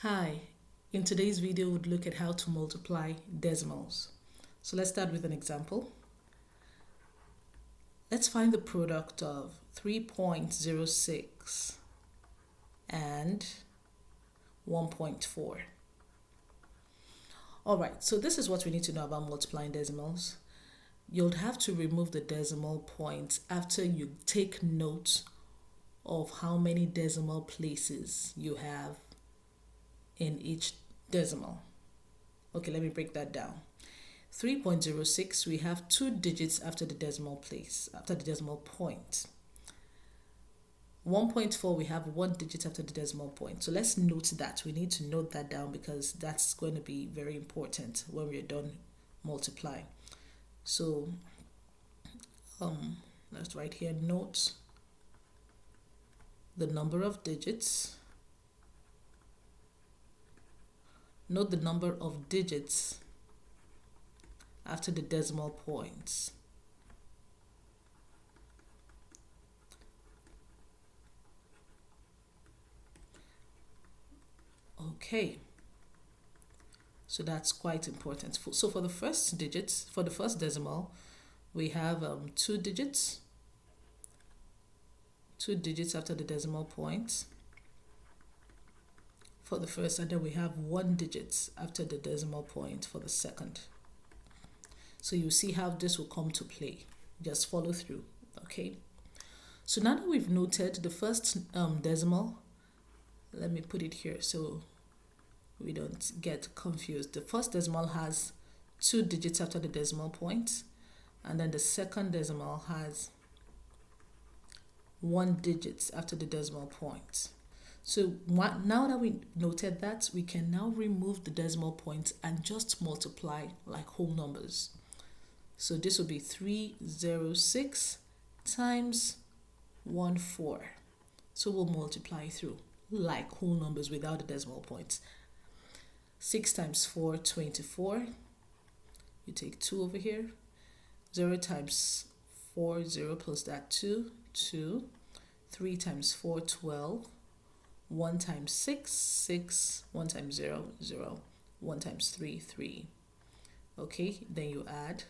Hi, in today's video we'd look at how to multiply decimals. So let's start with an example. Let's find the product of 3.06 and 1.4. Alright, so this is what we need to know about multiplying decimals. You'll have to remove the decimal points after you take note of how many decimal places you have in each decimal. Okay, let me break that down. 3.06, we have 2 digits after the decimal place, after the decimal point. 1.4, we have 1 digit after the decimal point. So let's note that. We need to note that down because that's going to be very important when we're done multiplying. So let's write here, note the number of digits. Note the number of digits after the decimal points. Okay, so that's quite important. So for the first digits, for the first decimal, we have 2 digits. 2 digits after the decimal point for the first, and then we have 1 digit after the decimal point for the second. So you see how this will come to play. Just follow through, okay? So now that we've noted the first decimal, let me put it here so we don't get confused. The first decimal has 2 digits after the decimal point, and then the second decimal has 1 digit after the decimal point. So now that we noted that, we can now remove the decimal points and just multiply like whole numbers. So this will be 306 times 14. So we'll multiply through like whole numbers without the decimal points. 6 times 4, 24. You take 2 over here. 0 times 4, 0 plus that 2, 2. 3 times 4, 12. 1 times 6, 6. 1 times 0, 0. 1 times 3, 3. Okay, then you add.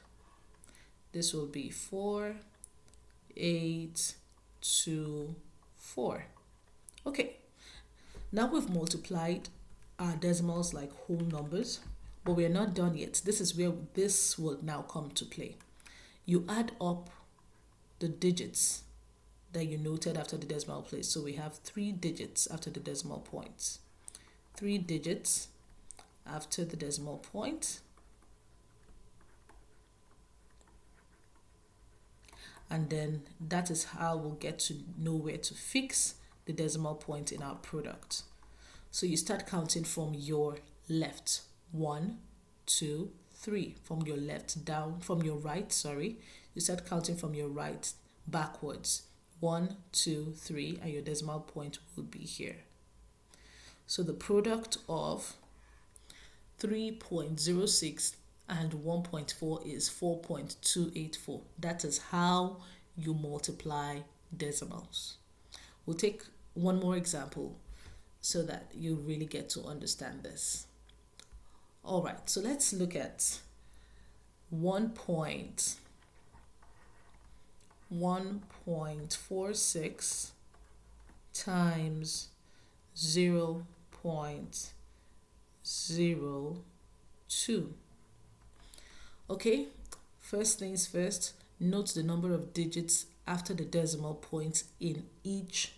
This will be 4, 8, 2, 4. Okay, now we've multiplied our decimals like whole numbers, but we're not done yet. This is where this will now come to play. You add up the digits that you noted after the decimal place. So we have 3 digits after the decimal points. 3 digits after the decimal point. And then that is how we'll get to know where to fix the decimal point in our product. So you start counting from your left. 1, 2, 3. From your left down, from your right, sorry. You start counting from your right backwards. 1, 2, 3, and your decimal point will be here. So the product of 3.06 and 1.4 is 4.284. That is how you multiply decimals. We'll take one more example so that you really get to understand this. All right, so let's look at 1.46 times 0.02. Okay, first things first, note the number of digits after the decimal point in each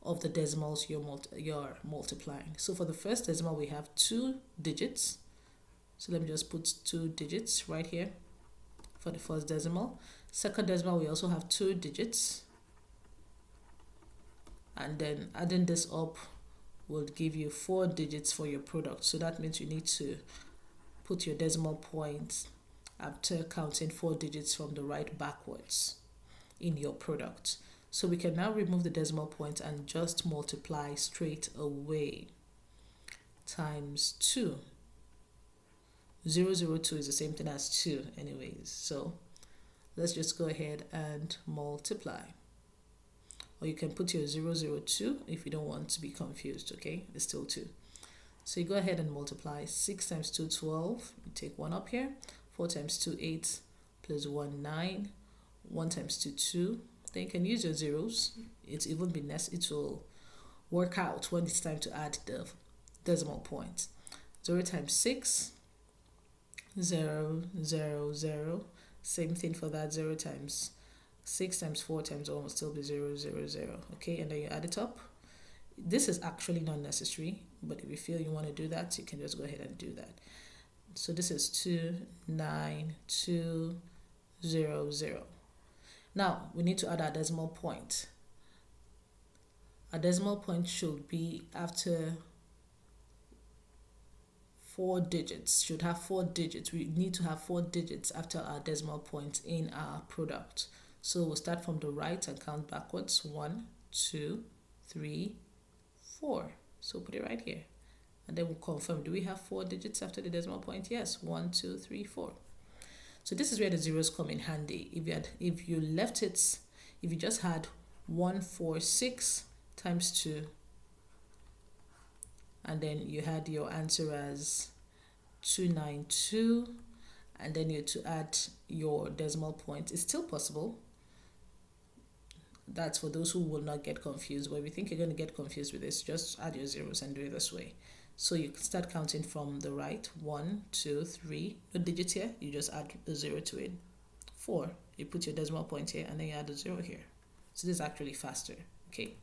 of the decimals you're multiplying. So for the first decimal, we have 2 digits. So let me just put 2 digits right here for the first decimal. Second decimal, we also have 2 digits. And then adding this up will give you 4 digits for your product. So that means you need to put your decimal points after counting 4 digits from the right backwards in your product. So we can now remove the decimal point and just multiply straight away. Times 2. 002 is the same thing as 2 anyways. So let's just go ahead and multiply. Or you can put your 002 if you don't want to be confused, okay? It's still 2. So you go ahead and multiply. 6 times 2, 12. You take 1 up here. 4 times 2, 8. Plus 1, 9. 1 times 2, 2. Then you can use your zeros. It will work out when it's time to add the decimal point. 0 times 6. 0, 0, 0. Same thing for that. 0 times 6 times 4 times 1 will still be 0, 0, 0. Okay, and then you add it up. This is actually not necessary, but if you feel you want to do that, you can just go ahead and do that. So this is 2, 9, 2, 0, 0. Now, we need to add our decimal point. Our decimal point should be after 4 digits, should have 4 digits. We need to have 4 digits after our decimal point in our product. So we'll start from the right and count backwards. 1, 2, 3, 4. So put it right here. And then we'll confirm, do we have 4 digits after the decimal point? Yes, 1, 2, 3, 4. So this is where the zeros come in handy. If you just had 146 times 2, and then you had your answer as 292, and then you had to add your decimal point, it's still possible. That's for those who will not get confused. But if you think you're going to get confused with this, just add your zeros and do it this way. So you can start counting from the right. 1, 2, 3. No digits here. You just add a 0 to it. 4. You put your decimal point here and then you add a 0 here. So this is actually faster. Okay.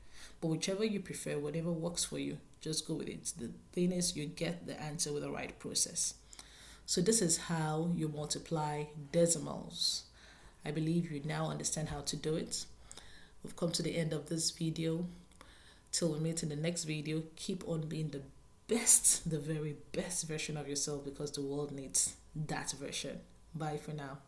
But whichever you prefer, whatever works for you, just go with it. The thing is, you get the answer with the right process. So this is how you multiply decimals. I believe you now understand how to do it. We've come to the end of this video. Till we meet in the next video, keep on being the best, the very best version of yourself, because the world needs that version. Bye for now.